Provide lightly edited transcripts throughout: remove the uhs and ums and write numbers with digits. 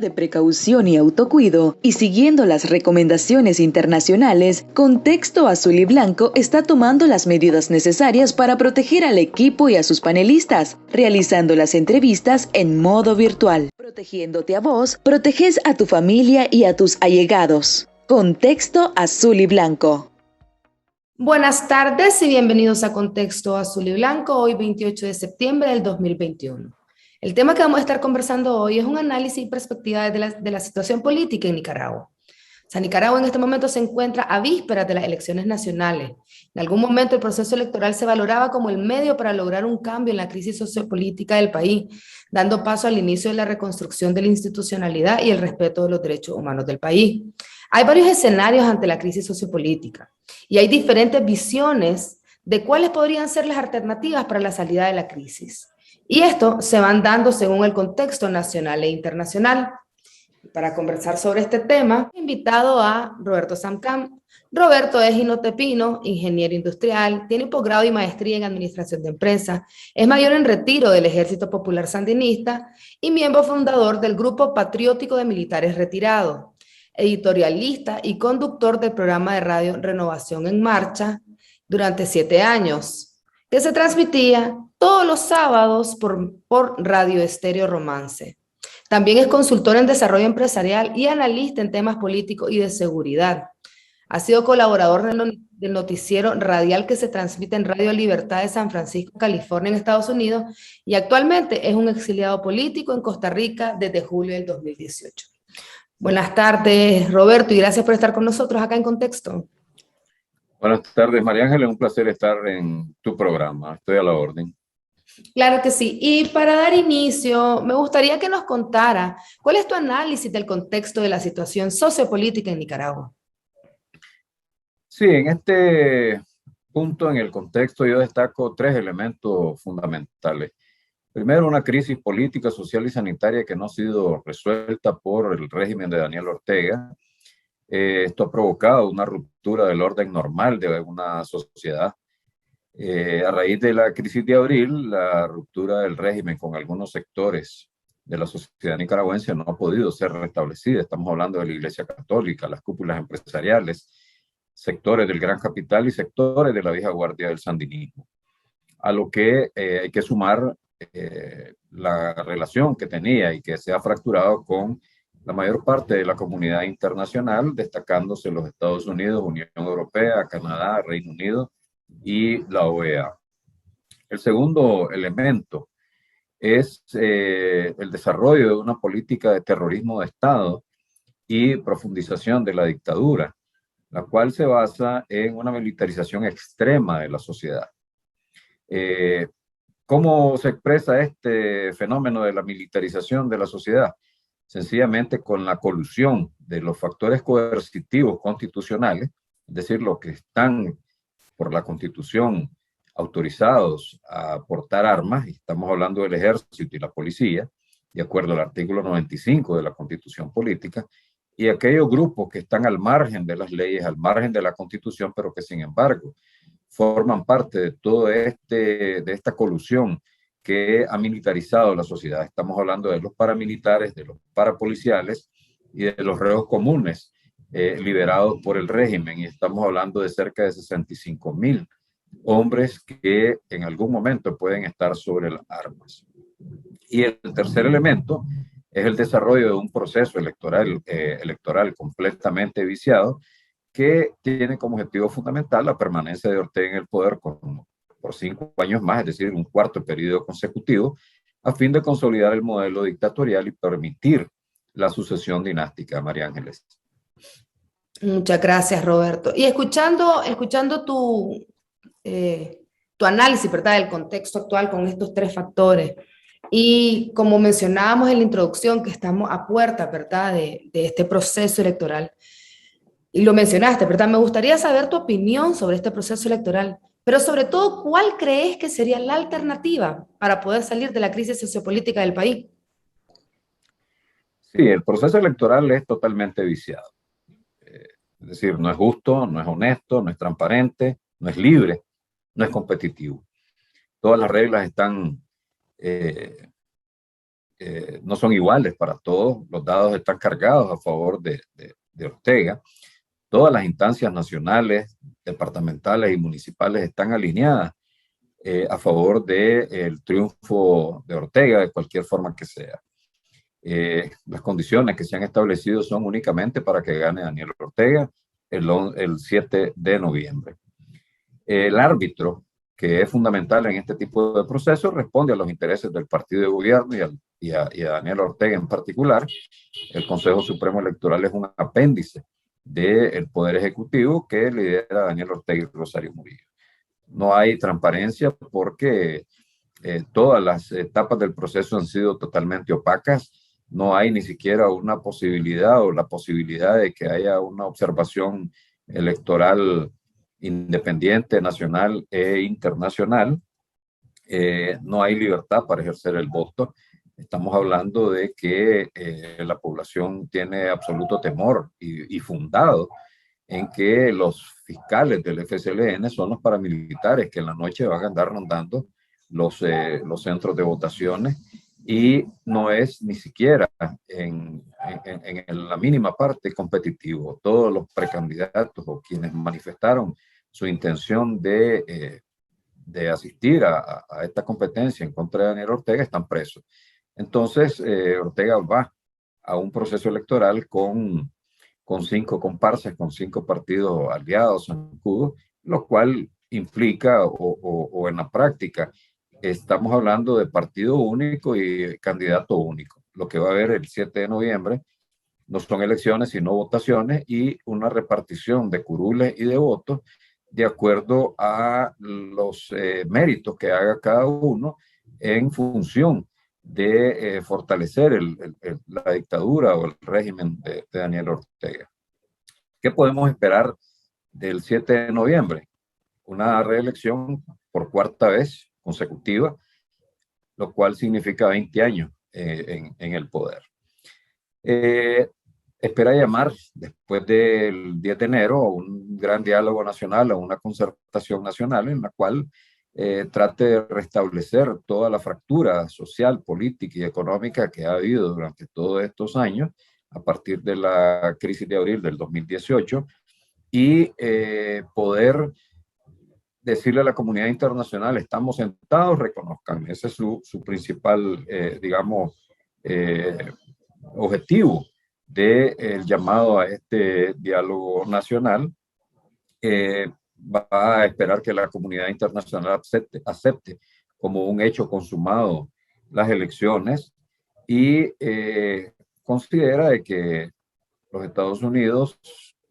de precaución y autocuido y siguiendo las recomendaciones internacionales, Contexto Azul y Blanco está tomando las medidas necesarias para proteger al equipo y a sus panelistas, realizando las entrevistas en modo virtual. Protegiéndote a vos, proteges a tu familia y a tus allegados. Contexto Azul y Blanco. Buenas tardes y bienvenidos a Contexto Azul y Blanco, hoy 28 de septiembre del 2021. El tema que vamos a estar conversando hoy es un análisis y perspectiva de la situación política en Nicaragua. O sea, Nicaragua en este momento se encuentra a vísperas de las elecciones nacionales. En algún momento el proceso electoral se valoraba como el medio para lograr un cambio en la crisis sociopolítica del país, dando paso al inicio de la reconstrucción de la institucionalidad y el respeto de los derechos humanos del país. Hay varios escenarios ante la crisis sociopolítica y hay diferentes visiones de cuáles podrían ser las alternativas para la salida de la crisis. Y esto se van dando según el contexto nacional e internacional. Para conversar sobre este tema, he invitado a Roberto Samcamp. Roberto es jinotepino, ingeniero industrial, tiene posgrado y maestría en administración de empresas, es mayor en retiro del Ejército Popular Sandinista y miembro fundador del Grupo Patriótico de Militares Retirados, editorialista y conductor del programa de radio Renovación en Marcha durante 7 años, que se transmitía todos los sábados por Radio Estéreo Romance. También es consultor en desarrollo empresarial y analista en temas políticos y de seguridad. Ha sido colaborador del noticiero radial que se transmite en Radio Libertad de San Francisco, California, en Estados Unidos, y actualmente es un exiliado político en Costa Rica desde julio del 2018. Buenas tardes, Roberto, y gracias por estar con nosotros acá en Contexto. Buenas tardes, María Ángeles, un placer estar en tu programa. Estoy a la orden. Claro que sí. Y para dar inicio, me gustaría que nos contara cuál es tu análisis del contexto de la situación sociopolítica en Nicaragua. Sí, en este punto, en el contexto, yo destaco 3 elementos fundamentales. Primero, una crisis política, social y sanitaria que no ha sido resuelta por el régimen de Daniel Ortega. Esto ha provocado una ruptura del orden normal de una sociedad. A raíz de la crisis de abril, la ruptura del régimen con algunos sectores de la sociedad nicaragüense no ha podido ser restablecida. Estamos hablando de la Iglesia Católica, las cúpulas empresariales, sectores del gran capital y sectores de la vieja guardia del sandinismo. A lo que hay que sumar la relación que tenía y que se ha fracturado con la mayor parte de la comunidad internacional, destacándose los Estados Unidos, Unión Europea, Canadá, Reino Unido y la OEA. El segundo elemento es el desarrollo de una política de terrorismo de Estado y profundización de la dictadura, la cual se basa en una militarización extrema de la sociedad. ¿Cómo se expresa este fenómeno de la militarización de la sociedad? Sencillamente con la colusión de los factores coercitivos constitucionales, es decir, los que están por la Constitución autorizados a portar armas, y estamos hablando del ejército y la policía, de acuerdo al artículo 95 de la Constitución Política, y aquellos grupos que están al margen de las leyes, al margen de la Constitución, pero que sin embargo forman parte de todo de esta colusión que ha militarizado la sociedad. Estamos hablando de los paramilitares, de los parapoliciales y de los reos comunes liberados por el régimen, y estamos hablando de cerca de 65,000 hombres que en algún momento pueden estar sobre las armas. Y el tercer elemento es el desarrollo de un proceso electoral completamente viciado, que tiene como objetivo fundamental la permanencia de Ortega en el poder por 5 años más, es decir, un cuarto periodo consecutivo, a fin de consolidar el modelo dictatorial y permitir la sucesión dinástica. María Ángeles. Muchas gracias, Roberto. Y escuchando tu análisis, ¿verdad?, del contexto actual con estos 3 factores, y como mencionábamos en la introducción, que estamos a puerta, ¿verdad?, de este proceso electoral, y lo mencionaste, ¿verdad? Me gustaría saber tu opinión sobre este proceso electoral, pero sobre todo, ¿cuál crees que sería la alternativa para poder salir de la crisis sociopolítica del país? Sí, el proceso electoral es totalmente viciado. Es decir, no es justo, no es honesto, no es transparente, no es libre, no es competitivo. Todas las reglas están no son iguales para todos. Los dados están cargados a favor de Ortega. Todas las instancias nacionales, departamentales y municipales están alineadas a favor del triunfo de Ortega, de cualquier forma que sea. Las condiciones que se han establecido son únicamente para que gane Daniel Ortega el 7 de noviembre. El árbitro, que es fundamental en este tipo de procesos, responde a los intereses del partido de gobierno y a Daniel Ortega en particular. El Consejo Supremo Electoral es un apéndice del Poder Ejecutivo que lidera Daniel Ortega y Rosario Murillo. No hay transparencia porque todas las etapas del proceso han sido totalmente opacas. No hay ni siquiera una posibilidad o la posibilidad de que haya una observación electoral independiente, nacional e internacional. No hay libertad para ejercer el voto. Estamos hablando de que la población tiene absoluto temor y fundado en que los fiscales del FSLN son los paramilitares que en la noche van a andar rondando los centros de votaciones, y no es ni siquiera en la mínima parte competitivo. Todos los precandidatos o quienes manifestaron su intención de asistir a esta competencia en contra de Daniel Ortega están presos. Entonces, Ortega va a un proceso electoral con 5 comparsas, con 5 partidos aliados, zancudos, lo cual implica, o en la práctica, estamos hablando de partido único y candidato único. Lo que va a haber el 7 de noviembre no son elecciones, sino votaciones y una repartición de curules y de votos de acuerdo a los méritos que haga cada uno en función de fortalecer la dictadura o el régimen de Daniel Ortega. ¿Qué podemos esperar del 7 de noviembre? Una reelección por 4ª vez consecutiva, lo cual significa 20 años en el poder. Espera llamar después del 10 de enero a un gran diálogo nacional, a una concertación nacional en la cual trate de restablecer toda la fractura social, política y económica que ha habido durante todos estos años a partir de la crisis de abril del 2018 y poder decirle a la comunidad internacional: estamos sentados, reconozcan. Ese es su principal, objetivo del llamado a este diálogo nacional. Va a esperar que la comunidad internacional acepte como un hecho consumado las elecciones y considera de que los Estados Unidos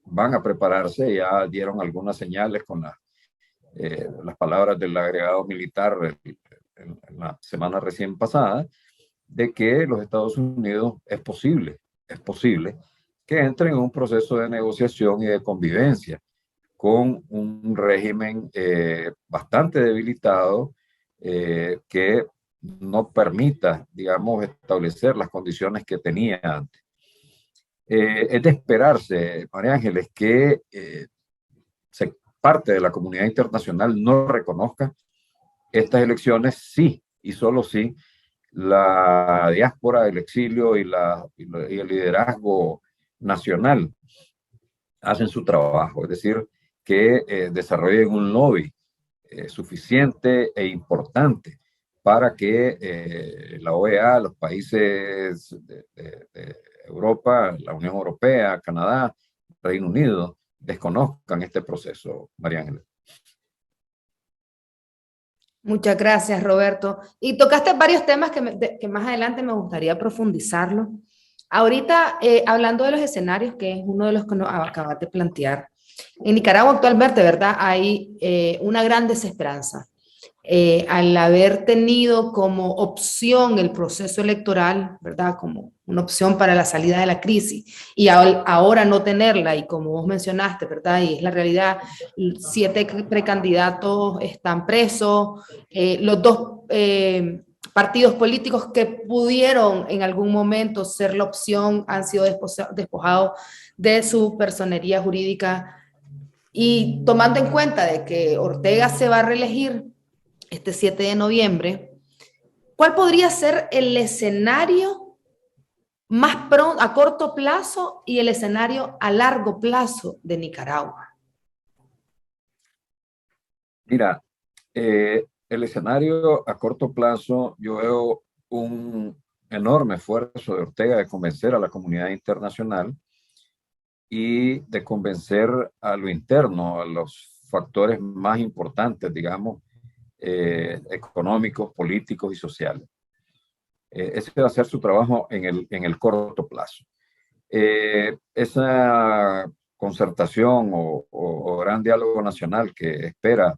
van a prepararse. Ya dieron algunas señales con las palabras del agregado militar en la semana recién pasada, de que los Estados Unidos es posible que entren en un proceso de negociación y de convivencia con un régimen bastante debilitado que no permita, digamos, establecer las condiciones que tenía antes. Es de esperarse, María Ángeles, que parte de la comunidad internacional no reconozca estas elecciones, sí y solo sí la diáspora, el exilio y el liderazgo nacional hacen su trabajo, es decir, que desarrollen un lobby suficiente e importante para que la OEA, los países de Europa, la Unión Europea, Canadá, Reino Unido, desconozcan este proceso, María Ángeles. Muchas gracias, Roberto. Y tocaste varios temas que más adelante me gustaría profundizarlo. Ahorita, hablando de los escenarios, que es uno de los que nos acabas de plantear, en Nicaragua actualmente, ¿verdad?, hay una gran desesperanza. Al haber tenido como opción el proceso electoral, ¿verdad?, como una opción para la salida de la crisis, y ahora no tenerla, y como vos mencionaste, ¿verdad?, y es la realidad, 7 precandidatos están presos, los 2 partidos políticos que pudieron en algún momento ser la opción han sido despojados de su personería jurídica, y tomando en cuenta de que Ortega se va a reelegir este 7 de noviembre, ¿Cuál podría ser el escenario más pronto, a corto plazo y el escenario a largo plazo de Nicaragua? Mira, el escenario a corto plazo, yo veo un enorme esfuerzo de Ortega de convencer a la comunidad internacional y de convencer a lo interno, a los factores más importantes, digamos, económicos, políticos y sociales. Ese va a ser su trabajo en el corto plazo. Esa concertación o gran diálogo nacional que espera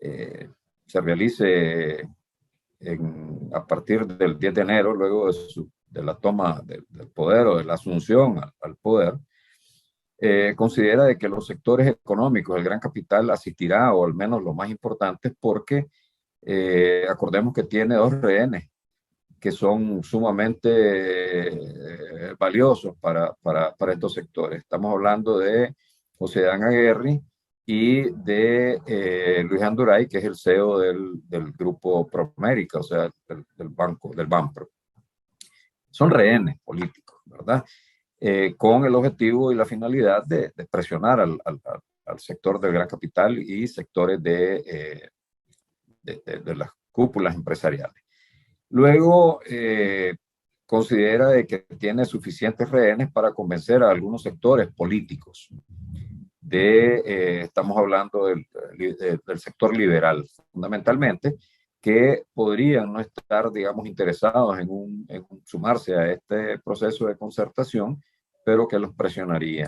se realice a partir del 10 de enero, luego de la toma del poder o de la asunción al poder, considera de que los sectores económicos, el gran capital asistirá, o al menos lo más importante, porque acordemos que tiene dos rehenes que son sumamente valiosos para estos sectores. Estamos hablando de José Dan Aguirre y de Luis Anduray, que es el CEO del grupo Promérica, o sea, del banco, del Banpro. Son rehenes políticos, ¿verdad? Con el objetivo y la finalidad de presionar al sector del gran capital y sectores de las cúpulas empresariales. Luego, considera de que tiene suficientes rehenes para convencer a algunos sectores políticos. Estamos hablando del sector liberal, fundamentalmente, que podrían no estar, digamos, interesados en sumarse a este proceso de concertación, pero que los presionaría.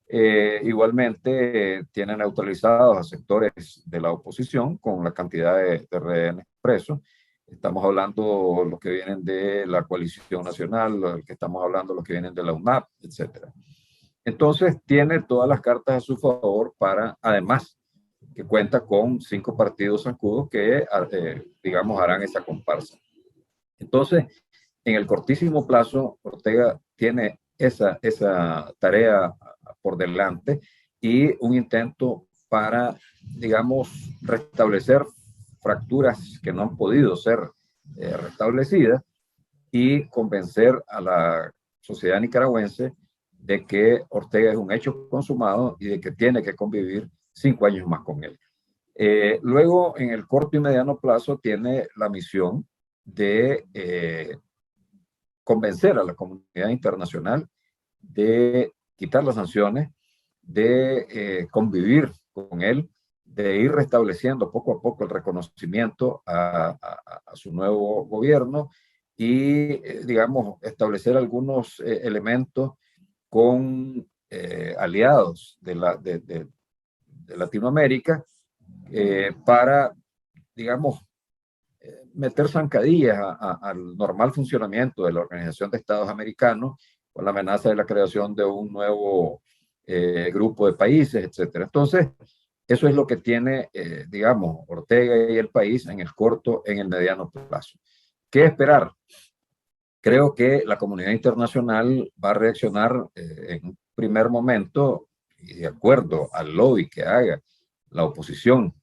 Igualmente, tiene neutralizados a sectores de la oposición con la cantidad de rehenes presos. Estamos hablando los que vienen de la coalición nacional, los que estamos hablando los que vienen de la UNAP, etc. Entonces, tiene todas las cartas a su favor para, además, que cuenta con 5 partidos zancudos que, digamos, harán esa comparsa. Entonces, en el cortísimo plazo, Ortega tiene esa tarea por delante y un intento para, digamos, restablecer fracturas que no han podido ser restablecidas y convencer a la sociedad nicaragüense de que Ortega es un hecho consumado y de que tiene que convivir 5 años más con él. Luego, en el corto y mediano plazo, tiene la misión de convencer a la comunidad internacional de quitar las sanciones, de convivir con él, de ir restableciendo poco a poco el reconocimiento a su nuevo gobierno y, digamos, establecer algunos elementos con aliados de Latinoamérica para, digamos, meter zancadillas al normal funcionamiento de la Organización de Estados Americanos con la amenaza de la creación de un nuevo grupo de países, etc. Entonces, eso es lo que tiene, digamos, Ortega y el país en el corto, en el mediano plazo. ¿Qué esperar? Creo que la comunidad internacional va a reaccionar en un primer momento y de acuerdo al lobby que haga la oposición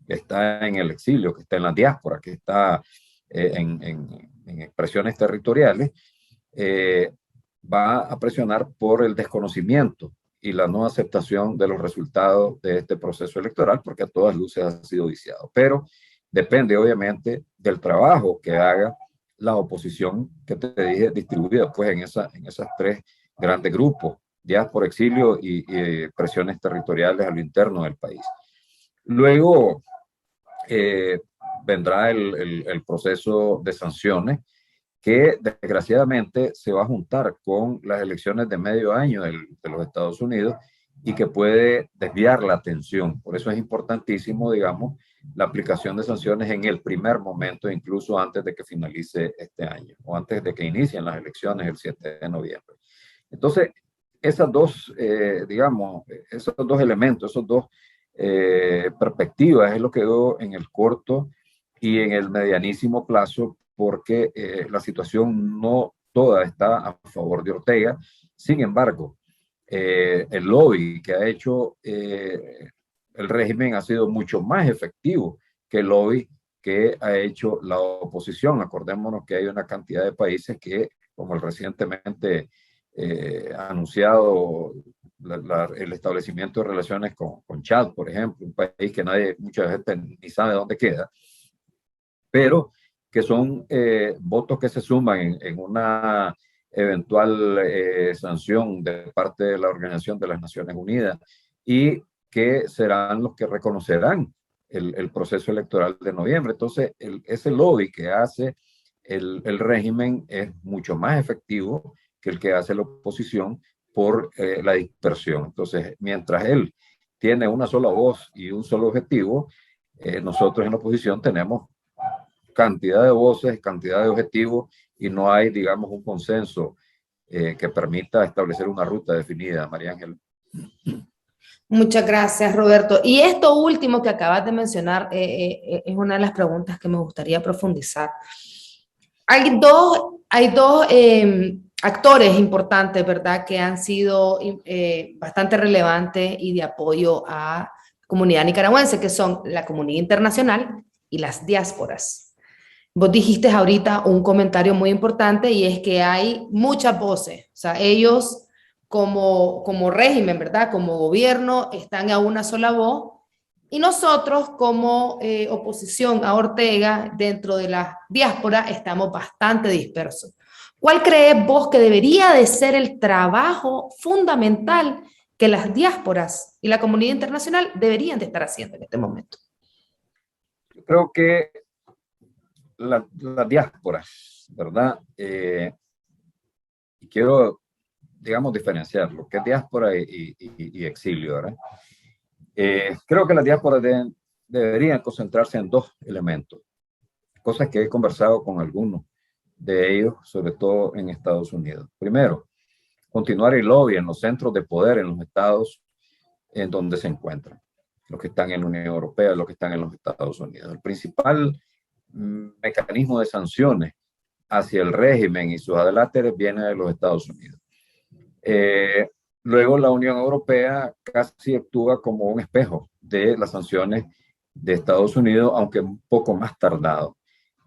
que está en el exilio, que está en la diáspora, que está en expresiones territoriales, va a presionar por el desconocimiento y la no aceptación de los resultados de este proceso electoral, porque a todas luces ha sido viciado. Pero depende, obviamente, del trabajo que haga la oposición, que te dije, distribuida pues en esas 3 grandes grupos, diáspora, exilio y presiones territoriales a lo interno del país. Luego vendrá el proceso de sanciones que desgraciadamente se va a juntar con las elecciones de medio año de los Estados Unidos y que puede desviar la atención. Por eso es importantísimo, digamos, la aplicación de sanciones en el primer momento, incluso antes de que finalice este año o antes de que inicien las elecciones el 7 de noviembre. Entonces, esas dos, digamos, esos dos elementos, esos dos perspectivas es lo que veo en el corto y en el medianísimo plazo, porque la situación no toda está a favor de Ortega. Sin embargo, el lobby que ha hecho el régimen ha sido mucho más efectivo que el lobby que ha hecho la oposición. Acordémonos que hay una cantidad de países que, como el recientemente anunciado el establecimiento de relaciones con Chad, por ejemplo, un país que nadie, mucha gente ni sabe dónde queda, pero que son votos que se suman en una eventual sanción de parte de la Organización de las Naciones Unidas y que serán los que reconocerán el proceso electoral de noviembre. Entonces, ese lobby que hace el régimen es mucho más efectivo que el que hace la oposición por la dispersión. Entonces, mientras él tiene una sola voz y un solo objetivo, nosotros en la oposición tenemos cantidad de voces, cantidad de objetivos y no hay, digamos, un consenso que permita establecer una ruta definida, María Ángel. Muchas gracias, Roberto. Y esto último que acabas de mencionar es una de las preguntas que me gustaría profundizar. Hay dos actores importantes, ¿verdad?, que han sido bastante relevantes y de apoyo a la comunidad nicaragüense, que son la comunidad internacional y las diásporas. Vos dijiste ahorita un comentario muy importante y es que hay muchas voces, o sea, ellos como régimen, ¿verdad?, como gobierno, están a una sola voz y nosotros como oposición a Ortega dentro de la diáspora estamos bastante dispersos. ¿Cuál crees vos que debería de ser el trabajo fundamental que las diásporas y la comunidad internacional deberían de estar haciendo en este momento? Yo creo que las diásporas, ¿verdad? Y quiero, digamos, diferenciar lo que es diáspora y exilio, ¿verdad? Creo que las diásporas deberían concentrarse en dos elementos, cosas que he conversado con algunos de ellos, sobre todo en Estados Unidos. Primero, continuar el lobby en los centros de poder en los estados en donde se encuentran, los que están en la Unión Europea, los que están en los Estados Unidos. El principal mecanismo de sanciones hacia el régimen y sus adláteres viene de los Estados Unidos. Luego la Unión Europea casi actúa como un espejo de las sanciones de Estados Unidos, aunque un poco más tardado.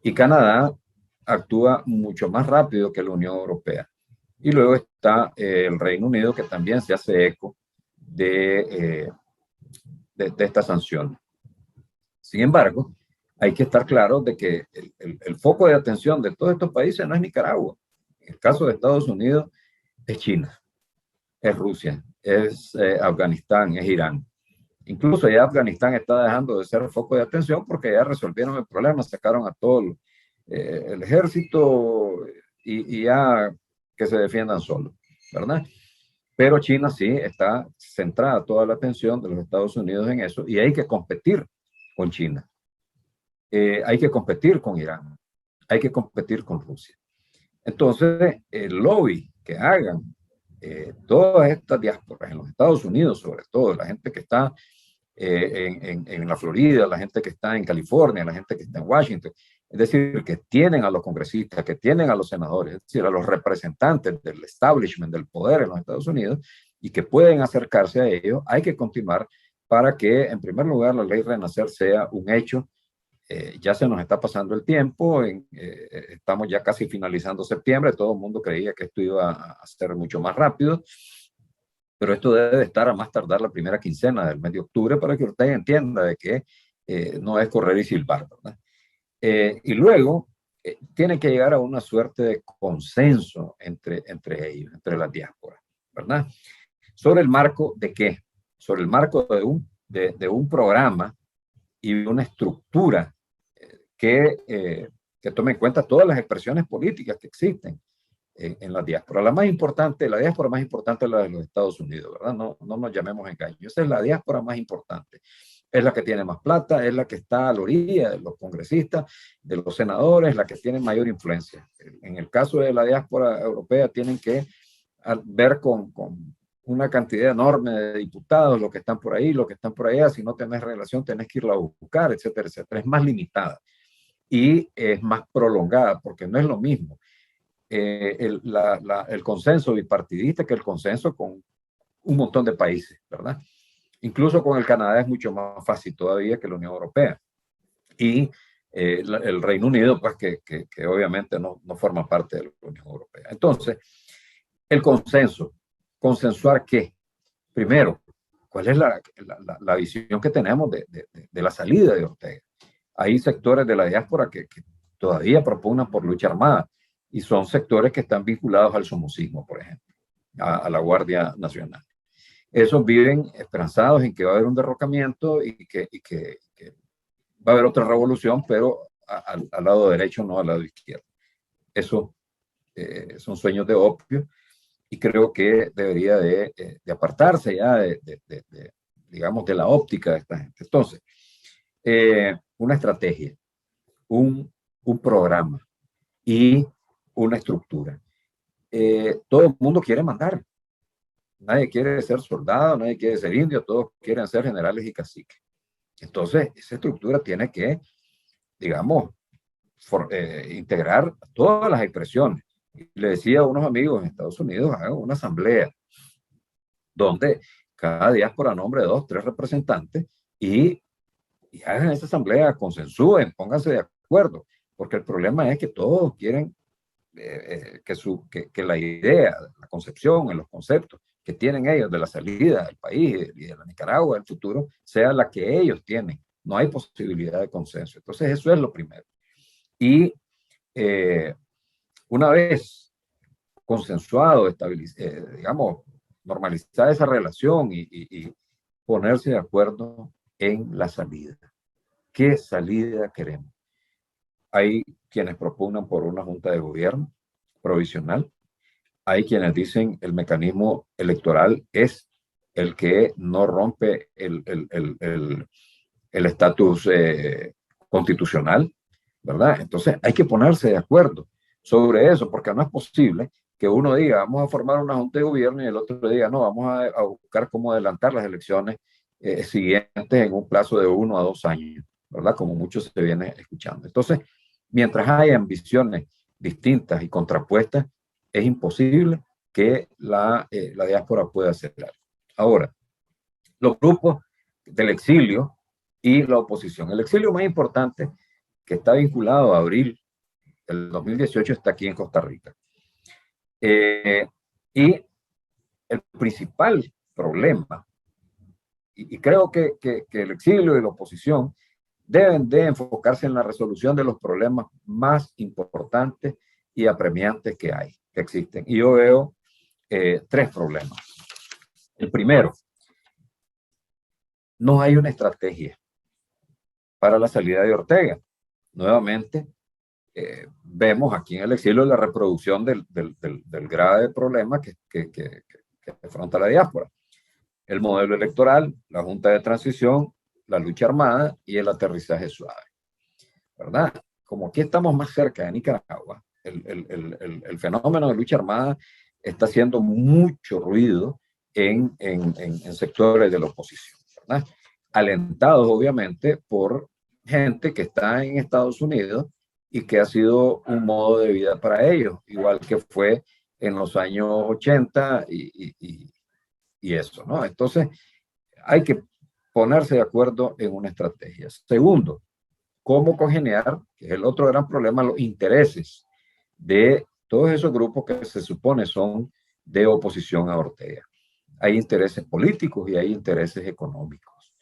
Y Canadá actúa mucho más rápido que la Unión Europea. Y luego está el Reino Unido, que también se hace eco de esta sanción. Sin embargo, hay que estar claro de que el foco de atención de todos estos países no es Nicaragua. En el caso de Estados Unidos es China, es Rusia, es Afganistán, es Irán. Incluso ya Afganistán está dejando de ser foco de atención porque ya resolvieron el problema, sacaron a todo el ejército y ya que se defiendan solos, ¿verdad? Pero China sí está centrada toda la atención de los Estados Unidos en eso y hay que competir con China. Hay que competir con Irán, hay que competir con Rusia. Entonces, el lobby que hagan todas estas diásporas en los Estados Unidos, sobre todo la gente que está en la Florida, la gente que está en California, la gente que está en Washington, es decir, que tienen a los congresistas, que tienen a los senadores, es decir, a los representantes del establishment, del poder en los Estados Unidos, y que pueden acercarse a ellos, hay que continuar para que, en primer lugar, la ley Renacer sea un hecho. Ya se nos está pasando el tiempo, estamos ya casi finalizando septiembre, todo el mundo creía que esto iba a ser mucho más rápido, pero esto debe estar a más tardar la primera quincena del mes de octubre para que usted entienda de que no es correr y silbar, ¿verdad? Y luego tiene que llegar a una suerte de consenso entre ellos, entre las diásporas, ¿verdad? ¿Sobre el marco de qué? Sobre el marco de un programa y una estructura que tome en cuenta todas las expresiones políticas que existen en la diáspora. La diáspora más importante es la de los Estados Unidos, ¿verdad? No nos llamemos engaños. Esa es la diáspora más importante. Es la que tiene más plata, es la que está a la orilla de los congresistas, de los senadores, la que tiene mayor influencia. En el caso de la diáspora europea, tienen que ver con una cantidad enorme de diputados, los que están por ahí, los que están por allá. Si no tenés relación, tenés que irla a buscar, etcétera, etcétera. Es más limitada y es más prolongada, porque no es lo mismo el consenso bipartidista que el consenso con un montón de países, ¿verdad? Incluso con el Canadá es mucho más fácil todavía que la Unión Europea. Y el Reino Unido, pues que obviamente no forma parte de la Unión Europea. Entonces, el consenso. ¿Consensuar qué? Primero, ¿cuál es la visión que tenemos de la salida de Ortega? Hay sectores de la diáspora que todavía propugnan por lucha armada y son sectores que están vinculados al somocismo, por ejemplo, a la Guardia Nacional. Esos viven esperanzados en que va a haber un derrocamiento y que va a haber otra revolución, pero al lado derecho, no al lado izquierdo. Eso son sueños de opio y creo que debería de apartarse ya digamos, de la óptica de esta gente. Entonces, una estrategia, un programa y una estructura. Todo el mundo quiere mandar. Nadie quiere ser soldado, nadie quiere ser indio, todos quieren ser generales y caciques. Entonces, esa estructura tiene que, digamos, integrar todas las expresiones. Le decía a unos amigos en Estados Unidos, hagan una asamblea donde cada diáspora nombre 2, 3 representantes y hagan esa asamblea, consensúen, pónganse de acuerdo, porque el problema es que todos quieren que la idea, la concepción, los conceptos que tienen ellos de la salida del país y de la Nicaragua del futuro sea la que ellos tienen. No hay posibilidad de consenso. Entonces eso es lo primero. Y una vez consensuado, digamos, normalizar esa relación y ponerse de acuerdo en la salida. ¿Qué salida queremos? Hay quienes propugnan por una junta de gobierno provisional. Hay quienes dicen el mecanismo electoral es el que no rompe el estatus constitucional, ¿verdad? Entonces hay que ponerse de acuerdo sobre eso, porque no es posible que uno diga, vamos a formar una junta de gobierno y el otro diga, no, vamos a buscar cómo adelantar las elecciones siguientes en un plazo de 1 a 2 años, ¿verdad? Como mucho se viene escuchando. Entonces, mientras haya ambiciones distintas y contrapuestas, es imposible que la diáspora pueda hacer algo. Ahora, los grupos del exilio y la oposición. El exilio más importante, que está vinculado a abril del 2018, está aquí en Costa Rica. Y el principal problema, y creo que el exilio y la oposición deben de enfocarse en la resolución de los problemas más importantes y apremiantes que existen. Y yo veo 3 problemas. El primero, no hay una estrategia para la salida de Ortega. Nuevamente, vemos aquí en el exilio la reproducción del grave problema que afronta la diáspora. El modelo electoral, la junta de transición, la lucha armada y el aterrizaje suave, ¿verdad? Como aquí estamos más cerca de Nicaragua, el fenómeno de lucha armada está haciendo mucho ruido en sectores de la oposición, ¿verdad? Alentados obviamente por gente que está en Estados Unidos y que ha sido un modo de vida para ellos, igual que fue en los años 80 y eso, ¿no? Entonces, hay que ponerse de acuerdo en una estrategia. Segundo, cómo congeniar, que es el otro gran problema, los intereses de todos esos grupos que se supone son de oposición a Ortega. Hay intereses políticos y hay intereses económicos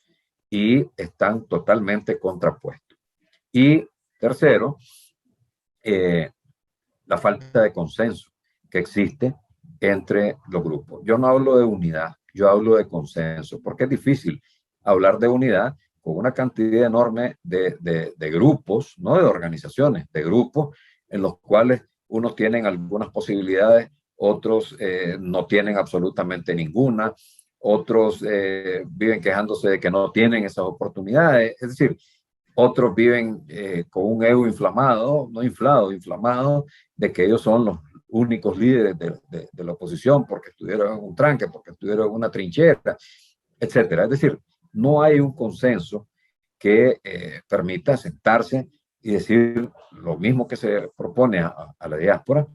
y están totalmente contrapuestos. Y tercero, la falta de consenso que existe entre los grupos. Yo no hablo de unidad, yo hablo de consenso, porque es difícil hablar de unidad con una cantidad enorme de grupos, no de organizaciones, de grupos en los cuales unos tienen algunas posibilidades, otros no tienen absolutamente ninguna, otros viven quejándose de que no tienen esas oportunidades, es decir, otros viven con un ego inflamado, no inflado, inflamado, de que ellos son los únicos líderes de la oposición porque estuvieron en un tranque, porque estuvieron en una trinchera, etcétera. Es decir, no hay un consenso que permita sentarse y decir lo mismo que se propone a la diáspora,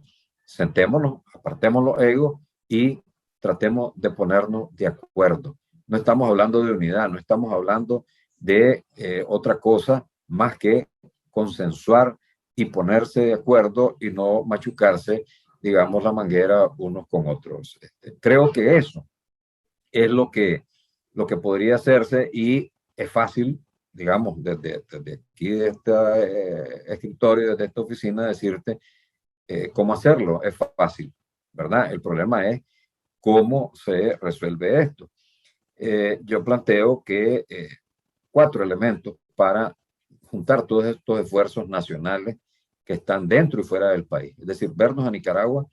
sentémonos, apartemos los egos y tratemos de ponernos de acuerdo. No estamos hablando de unidad, no estamos hablando de otra cosa más que consensuar y ponerse de acuerdo y no machucarse, digamos, la manguera unos con otros. Creo que eso es lo que podría hacerse y es fácil, digamos, desde aquí, de este escritorio, desde esta oficina, decirte cómo hacerlo. Es fácil, ¿verdad? El problema es cómo se resuelve esto. Yo planteo que 4 elementos para juntar todos estos esfuerzos nacionales que están dentro y fuera del país. Es decir, vernos a Nicaragua,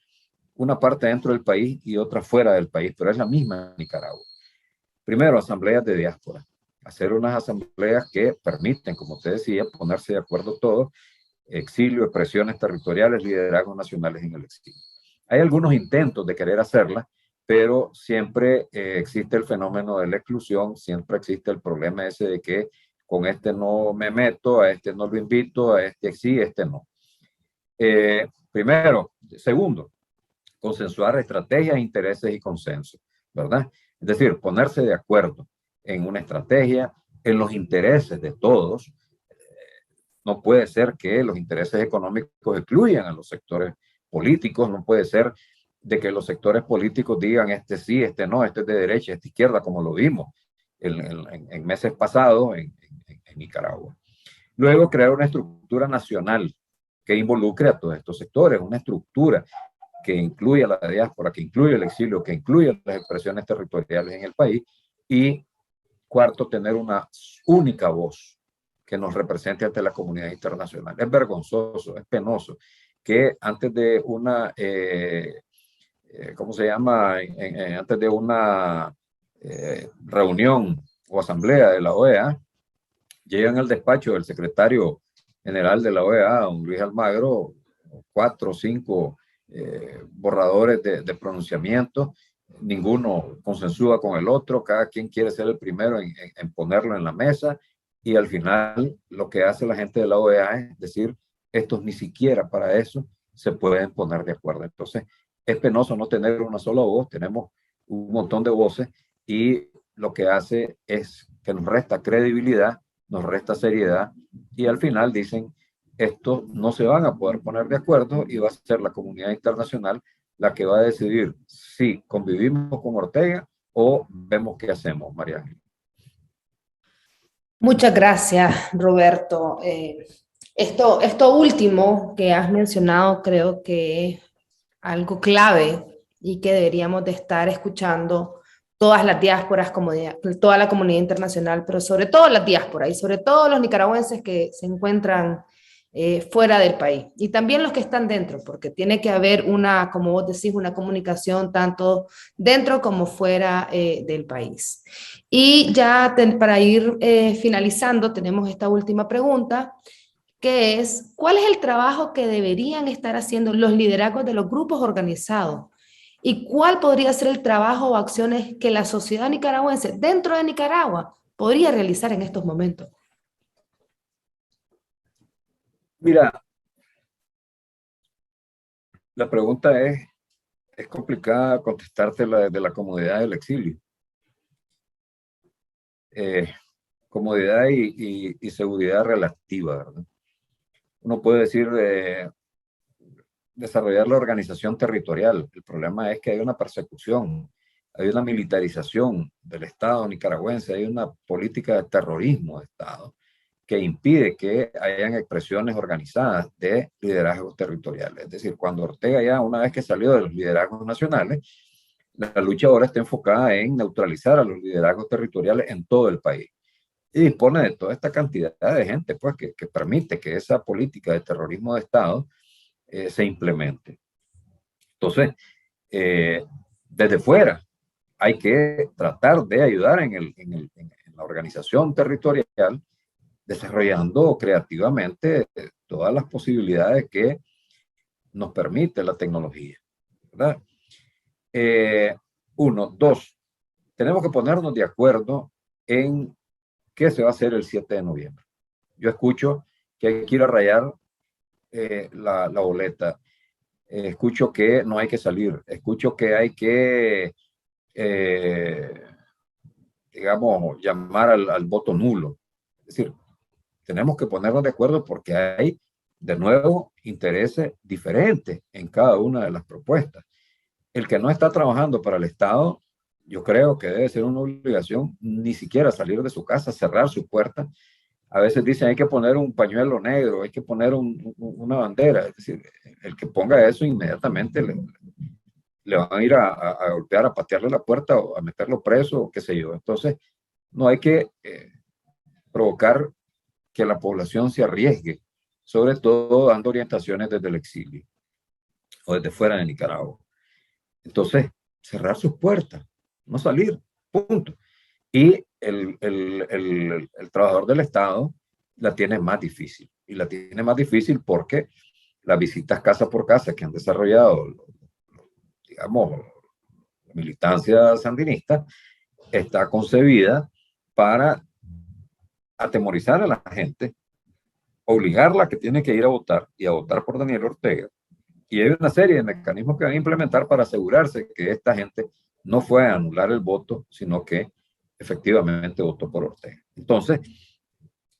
una parte dentro del país y otra fuera del país, pero es la misma Nicaragua. Primero, asambleas de diáspora. Hacer unas asambleas que permiten, como te decía, ponerse de acuerdo todos, exilio, expresiones territoriales, liderazgos nacionales en el exilio. Hay algunos intentos de querer hacerlas, pero siempre existe el fenómeno de la exclusión, siempre existe el problema ese de que con este no me meto, a este no lo invito, a este sí, a este no. Primero. Segundo, consensuar estrategias, intereses y consensos, ¿verdad? Es decir, ponerse de acuerdo en una estrategia, en los intereses de todos. No puede ser que los intereses económicos excluyan a los sectores políticos, no puede ser de que los sectores políticos digan este sí, este no, este es de derecha, este izquierda, como lo vimos en meses pasados en Nicaragua. Luego, crear una estructura nacional que involucre a todos estos sectores, una estructura que incluya la diáspora, que incluya el exilio, que incluya las expresiones territoriales en el país. Y cuarto, tener una única voz que nos represente ante la comunidad internacional. Es vergonzoso, es penoso que antes de una, ¿cómo se llama? Antes de una reunión o asamblea de la OEA, llegan al despacho del secretario general de la OEA, don Luis Almagro, 4 o 5 borradores de pronunciamiento, ninguno consensúa con el otro, cada quien quiere ser el primero en ponerlo en la mesa, y al final lo que hace la gente de la OEA es decir, estos ni siquiera para eso se pueden poner de acuerdo. Entonces, es penoso no tener una sola voz, tenemos un montón de voces, y lo que hace es que nos resta credibilidad, nos resta seriedad, y al final dicen, estos no se van a poder poner de acuerdo y va a ser la comunidad internacional la que va a decidir si convivimos con Ortega o vemos qué hacemos, María Ángel. Muchas gracias, Roberto. Esto último que has mencionado creo que es algo clave y que deberíamos de estar escuchando todas las diásporas, toda la comunidad internacional, pero sobre todo las diásporas y sobre todo los nicaragüenses que se encuentran fuera del país y también los que están dentro, porque tiene que haber una, como vos decís, una comunicación tanto dentro como fuera del país. Y ya para ir finalizando, tenemos esta última pregunta, que es, ¿cuál es el trabajo que deberían estar haciendo los liderazgos de los grupos organizados? ¿Y cuál podría ser el trabajo o acciones que la sociedad nicaragüense dentro de Nicaragua podría realizar en estos momentos? Mira, la pregunta es complicada contestártela desde la comodidad del exilio. Comodidad y seguridad relativa, ¿verdad? Uno puede decir desarrollar la organización territorial. El problema es que hay una persecución, hay una militarización del Estado nicaragüense, hay una política de terrorismo de Estado que impide que hayan expresiones organizadas de liderazgos territoriales. Es decir, cuando Ortega ya, una vez que salió de los liderazgos nacionales, la lucha ahora está enfocada en neutralizar a los liderazgos territoriales en todo el país. Y dispone de toda esta cantidad de gente pues, que permite que esa política de terrorismo de Estado se implemente. Entonces, desde fuera, hay que tratar de ayudar en la organización territorial, desarrollando creativamente todas las posibilidades que nos permite la tecnología, ¿verdad? Uno. Dos, tenemos que ponernos de acuerdo en qué se va a hacer el 7 de noviembre. Yo escucho que hay que ir a rayar la boleta. Escucho que no hay que salir. Escucho que hay que, digamos, llamar al voto nulo. Es decir, tenemos que ponernos de acuerdo porque hay, de nuevo, intereses diferentes en cada una de las propuestas. El que no está trabajando para el Estado, yo creo que debe ser una obligación ni siquiera salir de su casa, cerrar su puerta. A veces dicen hay que poner un pañuelo negro, hay que poner una bandera. Es decir, el que ponga eso inmediatamente le van a ir a golpear, a patearle la puerta o a meterlo preso o qué sé yo. Entonces, no hay que provocar que la población se arriesgue, sobre todo dando orientaciones desde el exilio o desde fuera de Nicaragua. Entonces, cerrar sus puertas, no salir, punto. Y el trabajador del Estado la tiene más difícil. Y la tiene más difícil porque las visitas casa por casa que han desarrollado, digamos, la militancia sandinista, está concebida para atemorizar a la gente, obligarla a que tiene que ir a votar y a votar por Daniel Ortega. Y hay una serie de mecanismos que van a implementar para asegurarse que esta gente no fue a anular el voto, sino que efectivamente votó por Ortega. Entonces,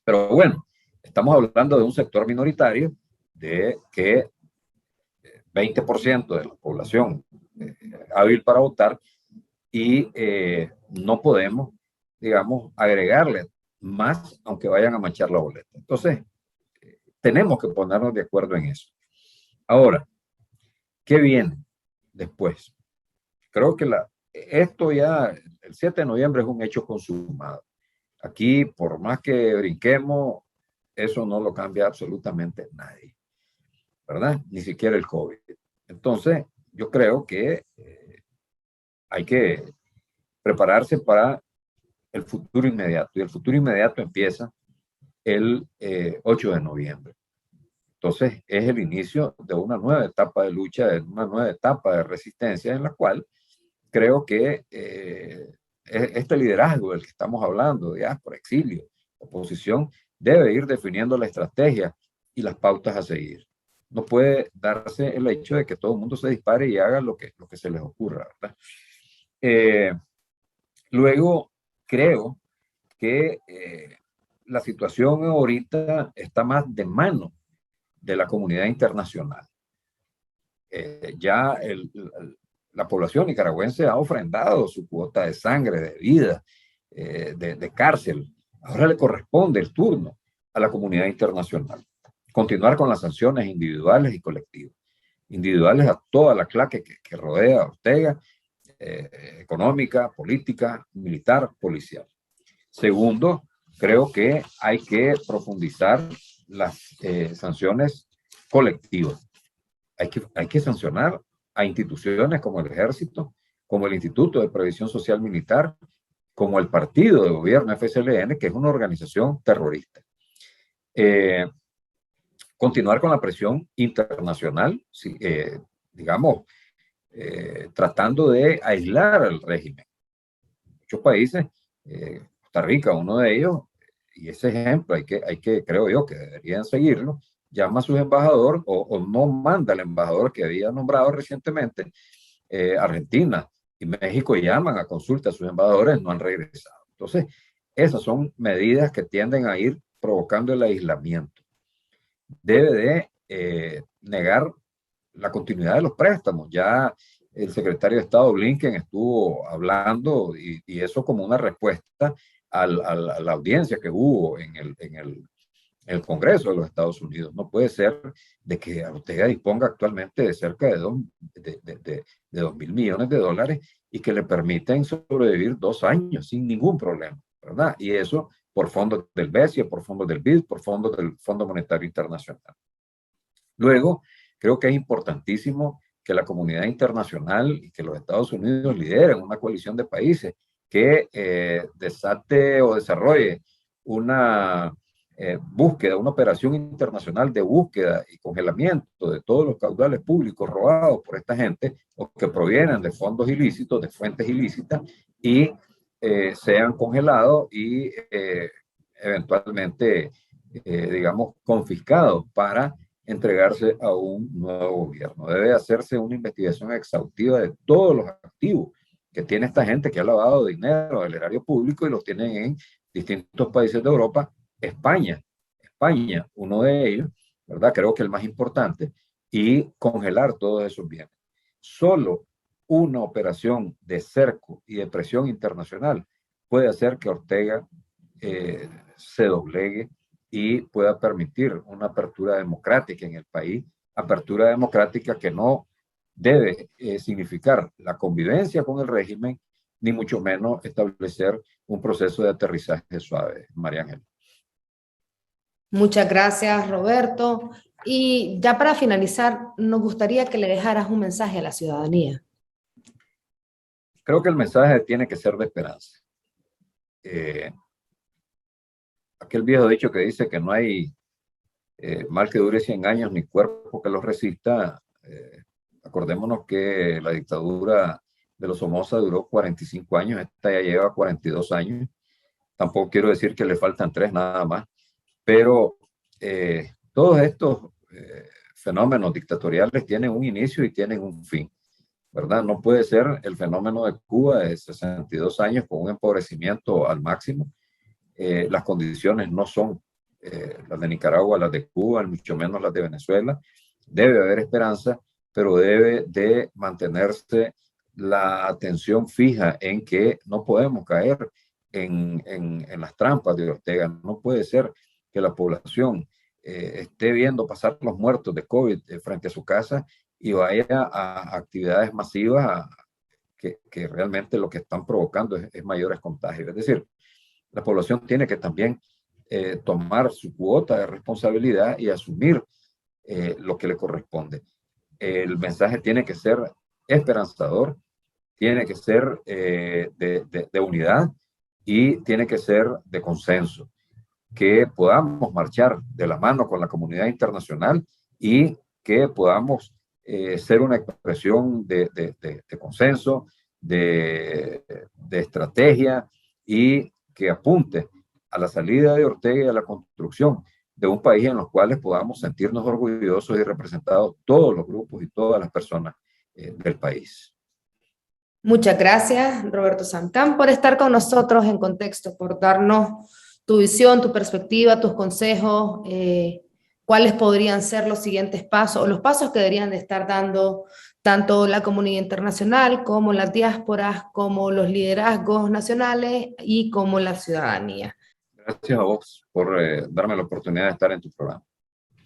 pero bueno, estamos hablando de un sector minoritario de que 20% de la población hábil para votar y no podemos, digamos, agregarle más aunque vayan a manchar la boleta. Entonces, tenemos que ponernos de acuerdo en eso. Ahora, ¿qué viene después? Creo que esto ya, el 7 de noviembre es un hecho consumado. Aquí, por más que brinquemos, eso no lo cambia absolutamente nadie, ¿verdad? Ni siquiera el COVID. Entonces, yo creo que hay que prepararse para el futuro inmediato. Y el futuro inmediato empieza el 8 de noviembre. Entonces, es el inicio de una nueva etapa de lucha, de una nueva etapa de resistencia en la cual creo que este liderazgo del que estamos hablando, diáspora, exilio, oposición, debe ir definiendo la estrategia y las pautas a seguir. No puede darse el hecho de que todo el mundo se dispare y haga lo que se les ocurra, ¿verdad? Luego, creo que la situación ahorita está más de mano de la comunidad internacional. Ya la población nicaragüense ha ofrendado su cuota de sangre, de vida, de cárcel. Ahora le corresponde el turno a la comunidad internacional. Continuar con las sanciones individuales y colectivas. Individuales a toda la clase que rodea a Ortega, económica, política, militar, policial. Segundo, creo que hay que profundizar las sanciones colectivas. Hay que sancionar a instituciones como el Ejército, como el Instituto de Previsión Social Militar, como el Partido de Gobierno FSLN, que es una organización terrorista. Continuar con la presión internacional, digamos, tratando de aislar al régimen. Muchos países, Costa Rica, uno de ellos, y ese ejemplo hay que creo yo, que deberían seguirlo, llama a sus embajadores o no manda al embajador que había nombrado recientemente. Argentina y México llaman a consulta a sus embajadores, no han regresado. Entonces, esas son medidas que tienden a ir provocando el aislamiento. Debe de negar la continuidad de los préstamos. Ya el secretario de Estado Blinken estuvo hablando y eso como una respuesta a la audiencia que hubo en el Congreso de los Estados Unidos. No puede ser de que Ortega disponga actualmente de cerca de 2.000 millones de dólares y que le permiten sobrevivir 2 años sin ningún problema, ¿verdad? Y eso por fondos del BESIE, por fondos del BID, por fondos del Fondo Monetario Internacional. Luego, creo que es importantísimo que la comunidad internacional y que los Estados Unidos lideren una coalición de países que desate o desarrolle una búsqueda, una operación internacional de búsqueda y congelamiento de todos los caudales públicos robados por esta gente o que provienen de fondos ilícitos, de fuentes ilícitas y sean congelados y eventualmente, digamos, confiscados para entregarse a un nuevo gobierno. Debe hacerse una investigación exhaustiva de todos los activos que tiene esta gente que ha lavado dinero del erario público y los tienen en distintos países de Europa. España España, uno de ellos, ¿verdad? Creo que el más importante, y congelar todos esos bienes. Solo una operación de cerco y de presión internacional puede hacer que Ortega se doblegue y pueda permitir una apertura democrática en el país, apertura democrática que no debe significar la convivencia con el régimen, ni mucho menos establecer un proceso de aterrizaje suave. María Ángel. Muchas gracias, Roberto. Y ya para finalizar, nos gustaría que le dejaras un mensaje a la ciudadanía. Creo que el mensaje tiene que ser de esperanza. Aquel viejo dicho que dice que no hay mal que dure 100 años ni cuerpo que lo resista. Acordémonos que la dictadura de los Somoza duró 45 años, esta ya lleva 42 años. Tampoco quiero decir que le faltan 3 nada más, pero todos estos fenómenos dictatoriales tienen un inicio y tienen un fin, ¿verdad? No puede ser el fenómeno de Cuba de 62 años con un empobrecimiento al máximo. Las condiciones no son las de Nicaragua, las de Cuba, mucho menos las de Venezuela. Debe haber esperanza, pero debe de mantenerse la atención fija en que no podemos caer en las trampas de Ortega. No puede ser que la población esté viendo pasar los muertos de COVID frente a su casa y vaya a actividades masivas que realmente lo que están provocando es mayores contagios. Es decir, la población tiene que también tomar su cuota de responsabilidad y asumir lo que le corresponde. El mensaje tiene que ser esperanzador, tiene que ser de unidad y tiene que ser de consenso, que podamos marchar de la mano con la comunidad internacional y que podamos ser una expresión de consenso, de estrategia y que apunte a la salida de Ortega y a la construcción de un país en los cuales podamos sentirnos orgullosos y representados todos los grupos y todas las personas del país. Muchas gracias, Roberto Santán, por estar con nosotros en Contexto, por darnos tu visión, tu perspectiva, tus consejos, cuáles podrían ser los siguientes pasos o los pasos que deberían de estar dando tanto la comunidad internacional como las diásporas, como los liderazgos nacionales y como la ciudadanía. Gracias a vos por darme la oportunidad de estar en tu programa.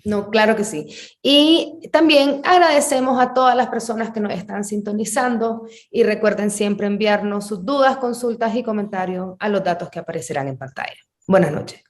No, claro que sí. Y también agradecemos a todas las personas que nos están sintonizando y recuerden siempre enviarnos sus dudas, consultas y comentarios a los datos que aparecerán en pantalla. Buenas noches.